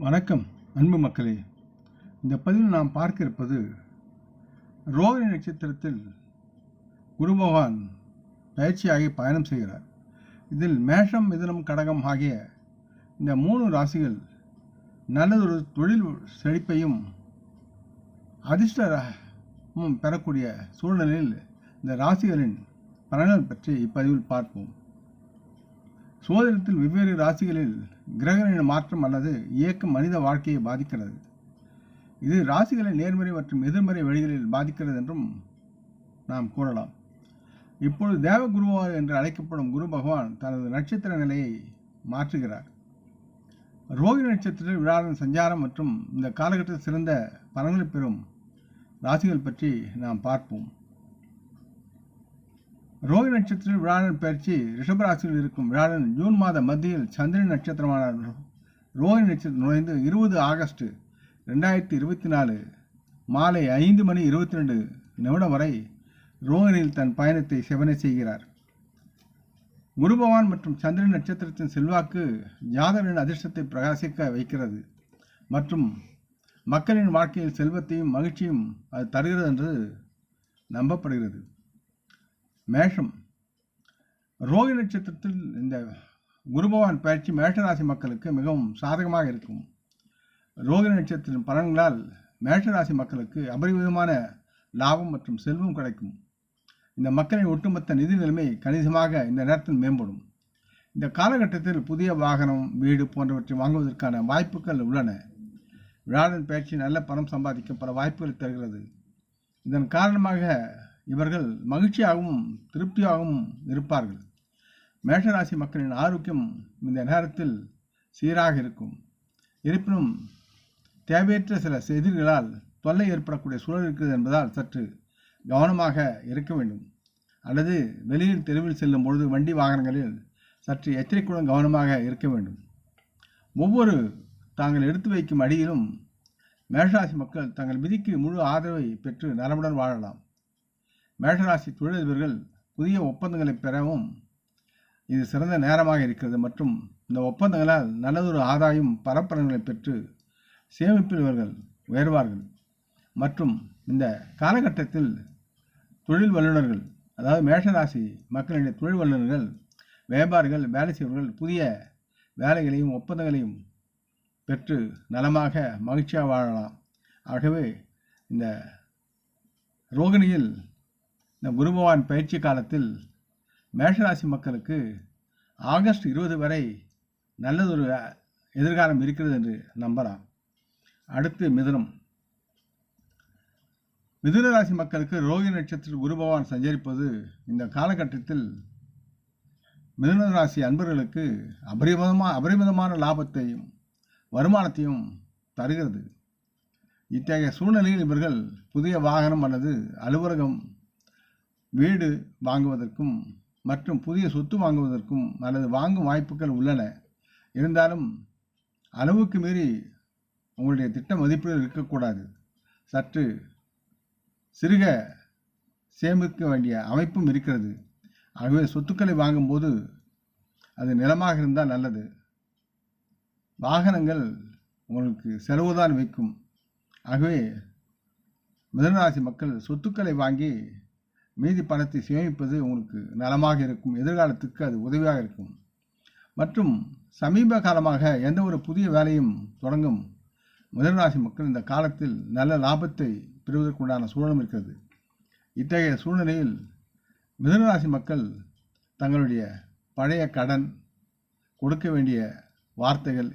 வணக்கம் அன்பு மக்களே. இந்த பதிவில் நாம் பார்க்க இருப்பது ரோகிணி நட்சத்திரத்தில் குரு பகவான் பயிற்சியாகி பயணம் செய்கிறார். இதில் மேஷம், மிதுனம், கடகம் ஆகிய இந்த 3 ராசிகள் நல்லதொரு தொழில் செழிப்பையும் அதிர்ஷ்டமும் பெறக்கூடிய சூழ்நிலையில் இந்த ராசிகளின் பலன்கள் பற்றி இப்பதிவில் பார்ப்போம். சோதனத்தில் வெவ்வேறு ராசிகளில் கிரகங்களின் மாற்றம் அல்லது இயக்கம் மனித வாழ்க்கையை பாதிக்கிறது. இது ராசிகளை நேர்மறை மற்றும் எதிர்மறை வழிகளில் பாதிக்கிறது என்றும் நாம் கூறலாம். இப்பொழுது தேவ குருவார் என்று அழைக்கப்படும் குரு பகவான் தனது நட்சத்திர நிலையை மாற்றுகிறார். ரோகிணி நட்சத்திரத்தில் விழாவின் சஞ்சாரம் மற்றும் இந்த காலகட்டத்தில் சிறந்த பலன்களை பெறும் ராசிகள் பற்றி நாம் பார்ப்போம். ரோகிணி நட்சத்திரத்தில் விழாவின் பயிற்சி ரிஷபராசியில் இருக்கும் விழாவின் ஜூன் மாத மத்தியில் சந்திரன் நட்சத்திரமான ரோகிணி நட்சத்திரம் நுழைந்து 20 ஆகஸ்ட் 2024 மாலை 5:22 வரை ரோகிணியில் தன் பயணத்தை செவனை செய்கிறார். குரு பகவான் மற்றும் சந்திரன் நட்சத்திரத்தின் செல்வாக்கு ஜாதகரின் அதிர்ஷ்டத்தை பிரகாசிக்க வைக்கிறது மற்றும் மக்களின் வாழ்க்கையில் செல்வத்தையும் மகிழ்ச்சியும் அது தருகிறது என்று நம்பப்படுகிறது. மேஷம். ரோகிணி நட்சத்திரத்தில் இந்த குரு பகவான் பயிற்சி மேஷராசி மக்களுக்கு மிகவும் சாதகமாக இருக்கும். ரோகிணி நட்சத்திரத்தின் பலன்களால் மேஷராசி மக்களுக்கு அபரிவிதமான லாபம் மற்றும் செல்வம் கிடைக்கும். இந்த மக்களின் ஒட்டுமொத்த நிதி நிலைமை கணிசமாக இந்த நேரத்தில் மேம்படும். இந்த காலகட்டத்தில் புதிய வாகனம், வீடு போன்றவற்றை வாங்குவதற்கான வாய்ப்புகள் உள்ளன. விழாவின் பயிற்சி நல்ல பணம் சம்பாதிக்க பல வாய்ப்புகளை தருகிறது. இதன் காரணமாக இவர்கள் மகிழ்ச்சியாகவும் திருப்தியாகவும் இருப்பார்கள். மேஷராசி மக்களின் ஆரோக்கியம் இந்த நேரத்தில் சீராக இருக்கும். இருப்பினும் தேவையற்ற சில எதிரிகளால் தொல்லை ஏற்படக்கூடிய சூழல் இருக்கிறது என்பதால் சற்று கவனமாக இருக்க வேண்டும். அல்லது வெளியில் தெருவில் செல்லும் பொழுது வண்டி வாகனங்களில் சற்று எச்சரிக்கையுடன் கவனமாக இருக்க வேண்டும். ஒவ்வொரு தாங்கள் எடுத்து வைக்கும் அடியிலும் மேஷராசி மக்கள் தங்கள் விதிக்கு முழு ஆதரவை பெற்று நலமுடன் வாழலாம். மேஷராசி தொழிலதிபர்கள் புதிய ஒப்பந்தங்களை பெறவும் இது சிறந்த நேரமாக இருக்கிறது மற்றும் இந்த ஒப்பந்தங்களால் நல்லதொரு ஆதாயம் பரப்பலன்களை பெற்று சேமிப்பில் இவர்கள் உயர்வார்கள். மற்றும் இந்த காலகட்டத்தில் தொழில் வல்லுநர்கள், அதாவது மேஷராசி மக்களுடைய தொழில் வல்லுநர்கள், வியாபாரிகள், வேலை செய்வர்கள் புதிய வேலைகளையும் ஒப்பந்தங்களையும் பெற்று நலமாக மகிழ்ச்சியாக வாழலாம். ஆகவே இந்த ரோகிணியில் இந்த குரு பகவான் பயிற்சி காலத்தில் மேஷராசி மக்களுக்கு ஆகஸ்ட் 20 வரை நல்லதொரு எதிர்காலம் இருக்கிறது என்று நம்பலாம். அடுத்து மிதுனம். மிதுன ராசி மக்களுக்கு ரோகிணி நட்சத்திரத்தில் குரு பகவான் சஞ்சரிப்பது இந்த காலகட்டத்தில் மிதுன ராசி அன்பர்களுக்கு அபரிமிதமான லாபத்தையும் வருமானத்தையும் தருகிறது. இத்தகைய சூழ்நிலையில் இவர்கள் புதிய வாகனம் அல்லது அலுவலகம், வீடு வாங்குவதற்கும் மற்றும் புதிய சொத்து வாங்குவதற்கும் அல்லது வாங்கும் வாய்ப்புகள் உள்ளன. இருந்தாலும் அளவுக்கு மீறி உங்களுடைய திட்ட மதிப்பீடு இருக்கக்கூடாது. சற்று சிறுக சேமிக்க வேண்டிய அமைப்பும் இருக்கிறது. ஆகவே சொத்துக்களை வாங்கும்போது அது நிலமாக இருந்தால் நல்லது. வாகனங்கள் உங்களுக்கு செலவுதான் வைக்கும். ஆகவே மிதுனராசி மக்கள் சொத்துக்களை வாங்கி மீதி பணத்தை சேமிப்பது உங்களுக்கு நலமாக இருக்கும். எதிர்காலத்துக்கு அது உதவியாக இருக்கும். மற்றும் சமீப காலமாக எந்த ஒரு புதிய வேலையும் தொடங்கும் மிதுனராசி மக்கள் இந்த காலத்தில் நல்ல லாபத்தை பெறுவதற்குண்டான சூழலும் இருக்கிறது. இத்தகைய சூழ்நிலையில் மிதுனராசி மக்கள் தங்களுடைய பழைய கடன், கொடுக்க வேண்டிய வார்த்தைகள்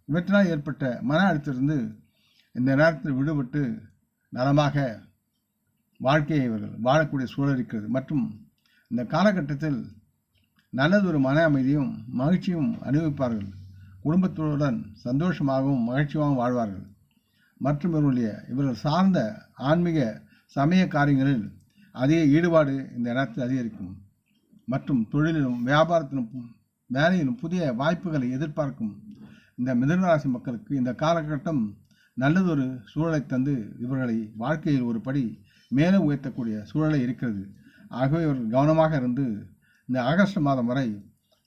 இவற்றால் ஏற்பட்ட மன அழுத்தத்திலிருந்து இந்த நேரத்தில் விடுபட்டு நலமாக வாழ்க்கையை இவர்கள் வாழக்கூடிய சூழல் இருக்கிறது. மற்றும் இந்த காலகட்டத்தில் நல்லதொரு மன அமைதியும் மகிழ்ச்சியும் அனுபவிப்பார்கள். குடும்பத்துடன் சந்தோஷமாகவும் மகிழ்ச்சியாகவும் வாழ்வார்கள். மற்றும் இவர்கள் சார்ந்த ஆன்மீக சமய காரியங்களில் அதிக ஈடுபாடு இந்த நேரத்தில் அதிகரிக்கும். மற்றும் தொழிலிலும் வியாபாரத்திலும் வேலையிலும் புதிய வாய்ப்புகளை எதிர்பார்க்கும் இந்த மிதுனராசி மக்களுக்கு இந்த காலகட்டம் நல்லதொரு சூழலை தந்து இவர்களை வாழ்க்கையில் ஒரு படி மேலே உயர்த்தக்கூடிய சூழலை இருக்கிறது. ஆகவே இவர்கள் கவனமாக இருந்து இந்த ஆகஸ்ட் மாதம் வரை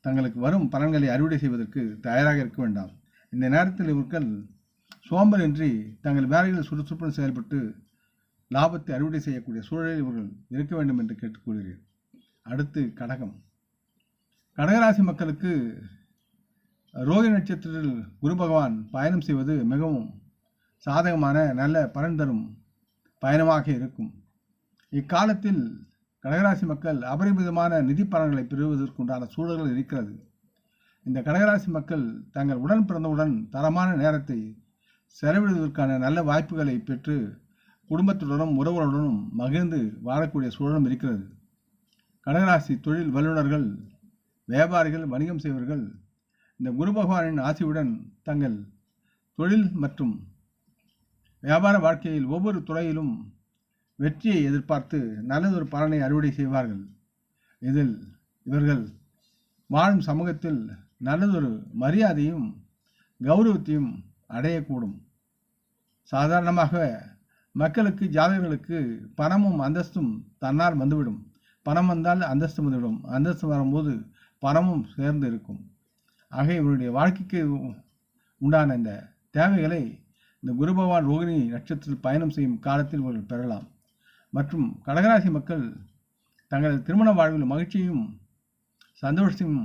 தங்களுக்கு வரும் பலன்களை அறுவடை செய்வதற்கு தயாராக இருக்க வேண்டாம். இந்த நேரத்தில் இவர்கள் சோம்பலின்றி தங்கள் வேலைகளில் சுறுசுறுப்புடன் செயல்பட்டு லாபத்தை அறுவடை செய்யக்கூடிய சூழலில் இவர்கள் இருக்க வேண்டும் என்று கேட்டுக்கொள்கிறேன். அடுத்து கடகம். கடகராசி மக்களுக்கு ரோஹிணி நட்சத்திரத்தில் குரு பகவான் பயணம் செய்வது மிகவும் சாதகமான நல்ல பலன் தரும் பயணமாக இருக்கும். இக்காலத்தில் கடகராசி மக்கள் அபரிமிதமான நிதி பலன்களை பெறுவதற்குண்டான சூழல்கள் இருக்கிறது. இந்த கடகராசி மக்கள் தங்கள் உடன் பிறந்தவுடன் தரமான நேரத்தை செலவிடுவதற்கான நல்ல வாய்ப்புகளை பெற்று குடும்பத்துடனும் உறவுகளுடனும் மகிழ்ந்து வாழக்கூடிய சூழலும் இருக்கிறது. கடகராசி தொழில் வல்லுநர்கள், வியாபாரிகள், வணிகம் செய்வர்கள் இந்த குரு பகவானின் ஆசையுடன் தங்கள் தொழில் மற்றும் வியாபார வாழ்க்கையில் ஒவ்வொரு துறையிலும் வெற்றியை எதிர்பார்த்து நல்லதொரு பலனை அறுவடை செய்வார்கள். இதில் இவர்கள் வாழும் சமூகத்தில் நல்லதொரு மரியாதையும் கௌரவத்தையும் அடையக்கூடும். சாதாரணமாக மக்களுக்கு, ஜாதகர்களுக்கு பணமும் அந்தஸ்தும் தன்னால் வந்துவிடும். பணம் வந்தால் அந்தஸ்து வந்துவிடும். அந்தஸ்து வரும்போது பணமும் சேர்ந்து இருக்கும். ஆக இவருடைய வாழ்க்கைக்கு உண்டான இந்த தேவைகளை இந்த குரு பகவான் ரோகிணி நட்சத்திரத்தில் பயணம் செய்யும் காலத்தில் இவர்கள் பெறலாம். மற்றும் கடகராசி மக்கள் தங்களது திருமண வாழ்வில் மகிழ்ச்சியும் சந்தோஷத்தையும்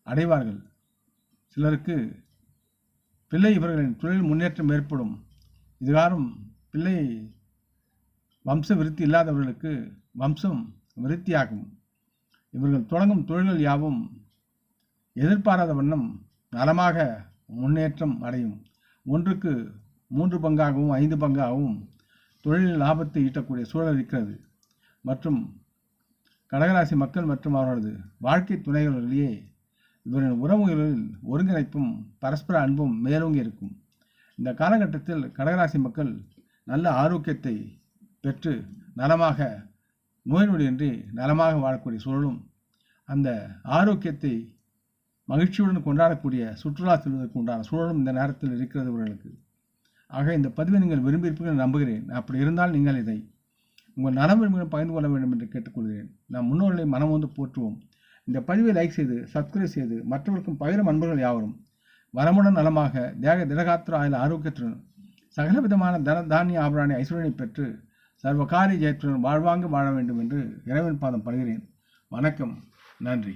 அடைவார்கள். சிலருக்கு பிள்ளை இவர்களின் தொழில் முன்னேற்றம் ஏற்படும். இதுகாரும் பிள்ளை வம்ச விருத்தி இல்லாதவர்களுக்கு வம்சம் விருத்தியாகும். இவர்கள் தொடங்கும் தொழில்கள் யாவும் எதிர்பாராத வண்ணம் நலமாக முன்னேற்றம் அடையும். 1க்கு 3 பங்காகவும் 5 பங்காகவும் தொழில் லாபத்தை ஈட்டக்கூடிய சூழல் இருக்கிறது. மற்றும் கடகராசி மக்கள் மற்றும் அவர்களது வாழ்க்கை துணைகளிலேயே இவரின் உறவுகளில் ஒருங்கிணைப்பும் பரஸ்பர அன்பும் மேலோங்கி இருக்கும். இந்த காலகட்டத்தில் கடகராசி மக்கள் நல்ல ஆரோக்கியத்தை பெற்று நலமாக, நோய் நொடியின்றி நலமாக வாழக்கூடிய சூழலும், அந்த ஆரோக்கியத்தை மகிழ்ச்சியுடன் கொண்டாடக்கூடிய சுற்றுலா செல்வதற்கு உண்டான சூழலும் இந்த நேரத்தில் இருக்கிறது இவர்களுக்கு. ஆக இந்த பதிவை நீங்கள் விரும்பியிருப்பீர்கள் நம்புகிறேன். அப்படி இருந்தால் நீங்கள் இதை உங்கள் நலம் விரும்பிகளும் பகிர்ந்து கொள்ள வேண்டும் என்று கேட்டுக்கொள்கிறேன். நாம் முன்னோர்களை மனம் வந்து போற்றுவோம். இந்த பதிவை லைக் செய்து சப்ஸ்கிரைப் செய்து மற்றவருக்கும் பகிரும் அன்பர்கள் யாவரும் வளமுடன் நலமாக தேக திடகாத்திர ஆயுள் ஆரோக்கியத்துடன் சகலவிதமான தானிய ஆபராணி ஐஸ்வர்யனை பெற்று சர்வகாரிய ஜெயத்துடன் வாழ்வாங்க வாழ வேண்டும் என்று இறைவன் பாதம் படுகிறேன். வணக்கம். நன்றி.